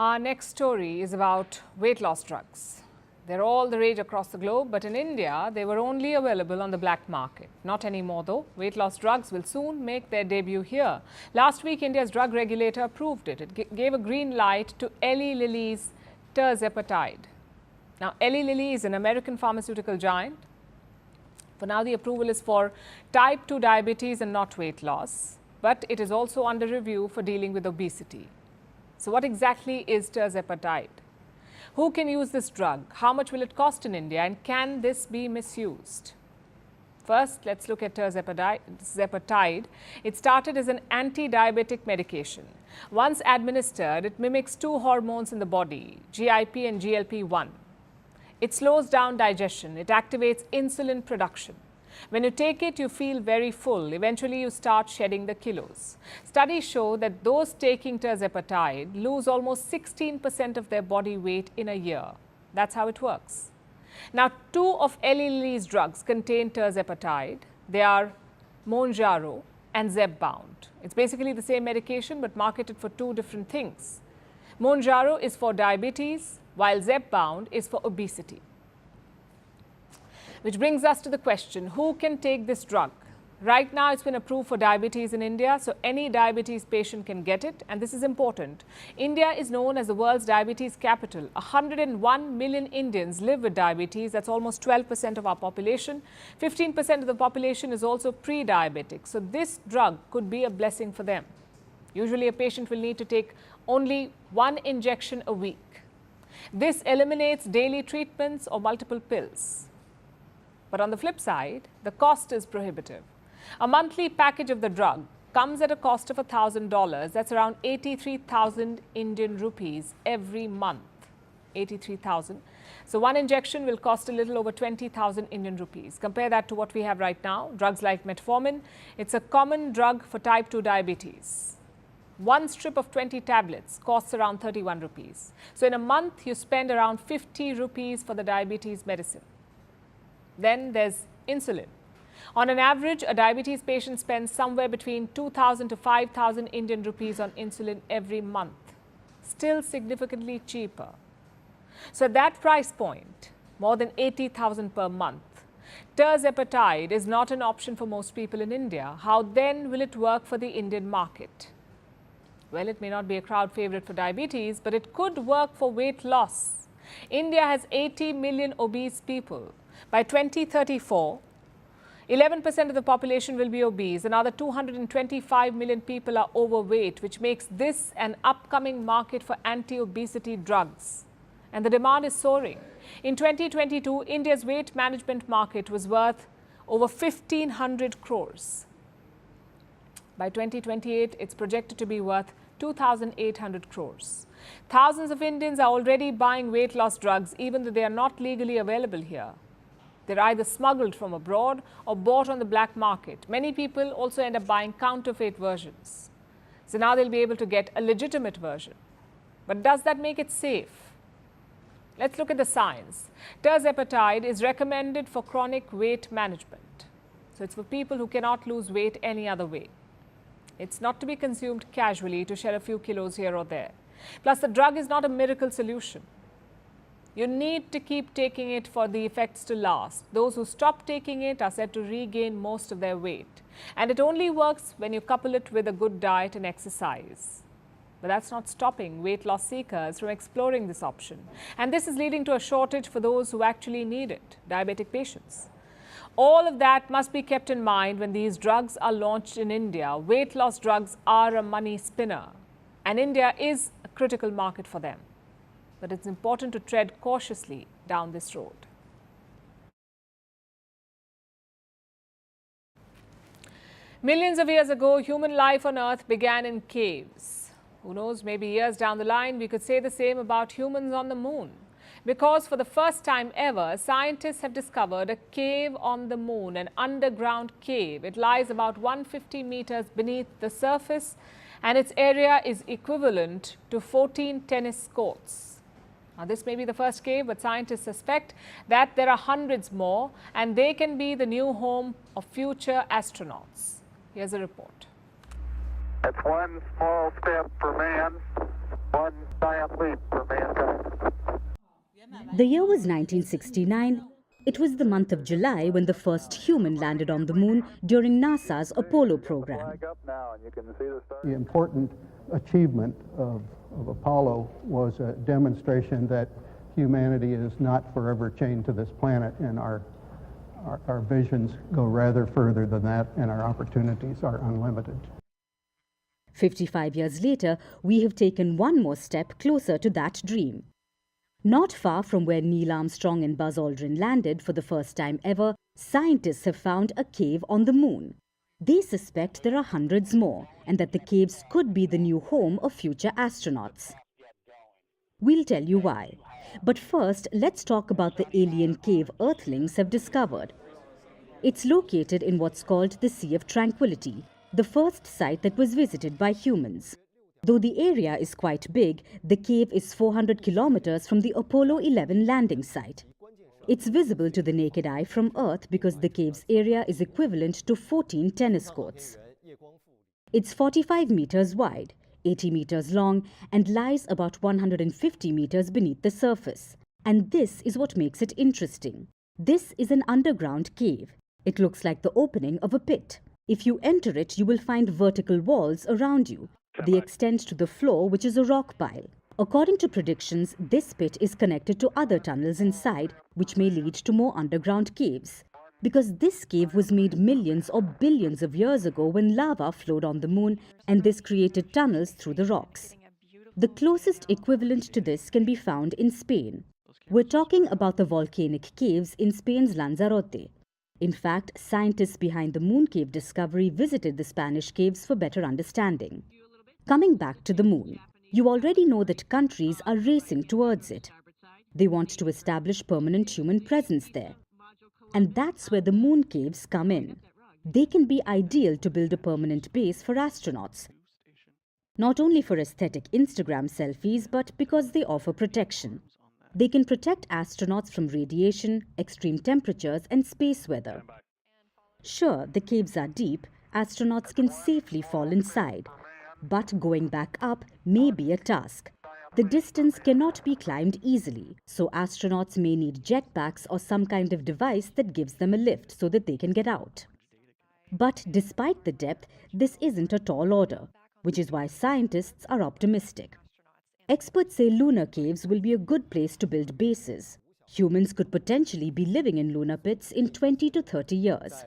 Our next story is about weight loss drugs. They're all the rage across the globe, but in India, they were only available on the black market. Not anymore though. Weight loss drugs will soon make their debut here. Last week, India's drug regulator approved it. It gave a green light to Eli Lilly's tirzepatide. Now, Eli Lilly is an American pharmaceutical giant. For now, the approval is for type 2 diabetes and not weight loss, but it is also under review for dealing with obesity. So what exactly is tirzepatide? Who can use this drug? How much will it cost in India? And can this be misused? First, let's look at tirzepatide. It started as an anti-diabetic medication. Once administered, it mimics two hormones in the body, GIP and GLP-1. It slows down digestion. It activates insulin production. When you take it, you feel very full. Eventually, you start shedding the kilos. Studies show that those taking tirzepatide lose almost 16% of their body weight in a year. That's how it works. Now, two of Eli Lilly's drugs contain tirzepatide. They are Mounjaro and Zepbound. It's basically the same medication, but marketed for two different things. Mounjaro is for diabetes, while Zepbound is for obesity. Which brings us to the question, who can take this drug? Right now, it's been approved for diabetes in India, so any diabetes patient can get it, and this is important. India is known as the world's diabetes capital. 101 million Indians live with diabetes. That's almost 12% of our population. 15% of the population is also pre-diabetic, so this drug could be a blessing for them. Usually, a patient will need to take only one injection a week. This eliminates daily treatments or multiple pills. But on the flip side, the cost is prohibitive. A monthly package of the drug comes at a cost of $1,000. That's around 83,000 Indian rupees every month. 83,000. So one injection will cost a little over 20,000 Indian rupees. Compare that to what we have right now, drugs like metformin. It's a common drug for type 2 diabetes. One strip of 20 tablets costs around 31 rupees. So in a month, you spend around 50 rupees for the diabetes medicine. Then there's insulin. On an average, a diabetes patient spends somewhere between 2,000 to 5,000 Indian rupees on insulin every month. Still significantly cheaper. So at that price point, more than 80,000 per month, tirzepatide is not an option for most people in India. How then will it work for the Indian market? Well, it may not be a crowd favorite for diabetes, but it could work for weight loss. India has 80 million obese people. By 2034, 11% of the population will be obese. Another 225 million people are overweight, which makes this an upcoming market for anti-obesity drugs. And the demand is soaring. In 2022, India's weight management market was worth over 1,500 crores. By 2028, it's projected to be worth 2,800 crores. Thousands of Indians are already buying weight loss drugs, even though they are not legally available here. They're either smuggled from abroad or bought on the black market. Many people also end up buying counterfeit versions. So now they'll be able to get a legitimate version. But does that make it safe? Let's look at the science. Tirzepatide is recommended for chronic weight management. So it's for people who cannot lose weight any other way. It's not to be consumed casually to shed a few kilos here or there. Plus, the drug is not a miracle solution. You need to keep taking it for the effects to last. Those who stop taking it are said to regain most of their weight. And it only works when you couple it with a good diet and exercise. But that's not stopping weight loss seekers from exploring this option. And this is leading to a shortage for those who actually need it, diabetic patients. All of that must be kept in mind when these drugs are launched in India. Weight loss drugs are a money spinner, and India is a critical market for them. But it's important to tread cautiously down this road. Millions of years ago, human life on Earth began in caves. Who knows, maybe years down the line, we could say the same about humans on the moon. Because for the first time ever, scientists have discovered a cave on the moon, an underground cave. It lies about 150 meters beneath the surface, and its area is equivalent to 14 tennis courts. Now, this may be the first cave, but scientists suspect that there are hundreds more, and they can be the new home of future astronauts. Here's a report. It's one small step for man, One giant leap for mankind. The year was 1969. It was the month of July when the first human landed on the moon during NASA's Apollo program. The important achievement of Apollo was a demonstration that humanity is not forever chained to this planet, and our visions go rather further than that, and our opportunities are unlimited. 55 years later, we have taken one more step closer to that dream. Not far from where Neil Armstrong and Buzz Aldrin landed for the first time ever, scientists have found a cave on the moon. They suspect there are hundreds more, and that the caves could be the new home of future astronauts. We'll tell you why. But first, let's talk about the alien cave Earthlings have discovered. It's located in what's called the Sea of Tranquility, the first site that was visited by humans. Though the area is quite big, the cave is 400 kilometers from the Apollo 11 landing site. It's visible to the naked eye from Earth because the cave's area is equivalent to 14 tennis courts. It's 45 meters wide, 80 meters long, and lies about 150 meters beneath the surface. And this is what makes it interesting. This is an underground cave. It looks like the opening of a pit. If you enter it, you will find vertical walls around you. They extend to the floor, which is a rock pile. According to predictions, this pit is connected to other tunnels inside, which may lead to more underground caves. Because this cave was made millions or billions of years ago when lava flowed on the moon, and this created tunnels through the rocks. The closest equivalent to this can be found in Spain. We're talking about the volcanic caves in Spain's Lanzarote. In fact, scientists behind the moon cave discovery visited the Spanish caves for better understanding. Coming back to the moon, you already know that countries are racing towards it. They want to establish permanent human presence there. And that's where the moon caves come in. They can be ideal to build a permanent base for astronauts. Not only for aesthetic Instagram selfies, but because they offer protection. They can protect astronauts from radiation, extreme temperatures, and space weather. Sure, the caves are deep. Astronauts can safely fall inside. But going back up may be a task. The distance cannot be climbed easily, so astronauts may need jetpacks or some kind of device that gives them a lift so that they can get out. But despite the depth, this isn't a tall order, which is why scientists are optimistic. Experts say lunar caves will be a good place to build bases. Humans could potentially be living in lunar pits in 20 to 30 years.